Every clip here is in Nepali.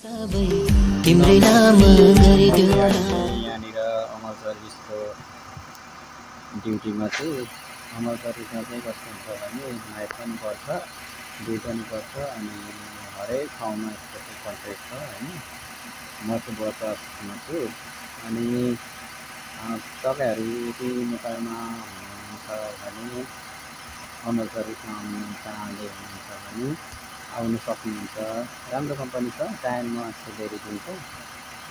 तिम्रै नाम गरिदियो यहाँनिर अमर सर्भिसको ड्युटीमा चाहिँ अमर सर्भिसमा चाहिँ कस्तो हुन्छ भने नाइट पनि पर्छ डे पनि पर्छ अनि हरेक ठाउँमा यस्तो कन्ट्रेक्ट छ होइन। म चाहिँ बसमा छु अनि तपाईँहरू यदि नेपालमा हुनुहुन्छ भने अमर सर्भिसमा आउनु चाहँदै हुनुहुन्छ भने आउनु सक्नुहुन्छ। राम्रो कम्पनी छ, टाइममा सेलेरी दिन्छ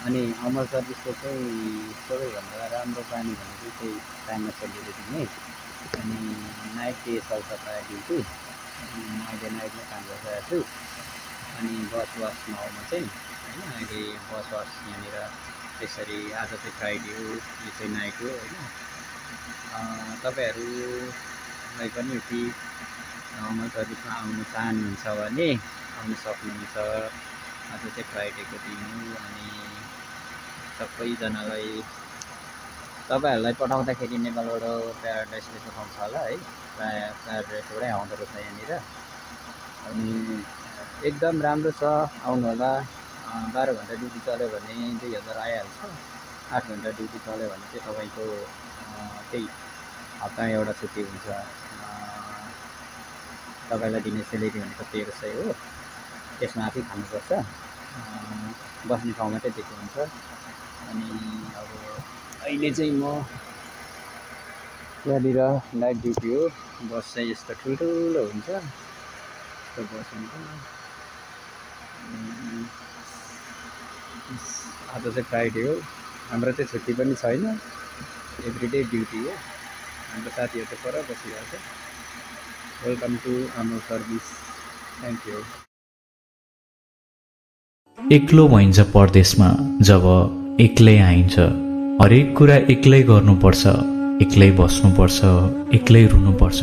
अनि अमर सर्भिसको चाहिँ सबैभन्दा राम्रो बानी भनेको चाहिँ टाइममा सेलेरी दिने अनि नाइट डे चल्छ प्रायः ड्युटी। अहिले नाइटमा काम गरिरहेको छु अनि बस वासमा आउनु चाहिँ होइन। अहिले बस वास यहाँनिर त्यसरी आज चाहिँ फ्राइडे हो, यो चाहिँ नाइट हो होइन। तपाईँहरूलाई पनि यदि अमर सर्भिसमा आउनु चाहनुहुन्छ भने आउनु सक्नुहुन्छ। आज चाहिँ फ्राइडेको दिन हो अनि सबैजनालाई तपाईँहरूलाई पठाउँदाखेरि नेपालबाट प्याराडाइसले पठाउँछ होला है। प्रायः प्याराडाइसबाटै आउँदो रहेछ यहाँनिर अनि एकदम राम्रो छ, आउनु होला। 12 घन्टा ड्युटी चल्यो भने 2000 आइहाल्छ। 8 घन्टा ड्युटी चल्यो भने चाहिँ तपाईँको त्यही हप्ता एउटा छुट्टी हुन्छ। तपाईँलाई दिने सेलेरी भनेको 1300 हो, त्यसमा आफै खानुपर्छ। बस्ने ठाउँ मात्रै दिएको हुन्छ अनि अब अहिले चाहिँ म यहाँनिर नाइट ड्युटी हो। बस चाहिँ यस्तो ठुल्ठुलो हुन्छ, यस्तो बस हुन्छ। आज चाहिँ फ्राइडे हो, हाम्रो चाहिँ छुट्टी पनि छैन, एभ्रिडे ड्युटी हो। हाम्रो साथीहरू चाहिँ पर बसिरहेको छ। Welcome to Amar service, thank you. एक्लो भइन्छ परदेशमा जब एक्लै आइन्छ। हरेक कुरा एक्लै गर्नुपर्छ, एक्लै बस्नुपर्छ, एक्लै रुनुपर्छ।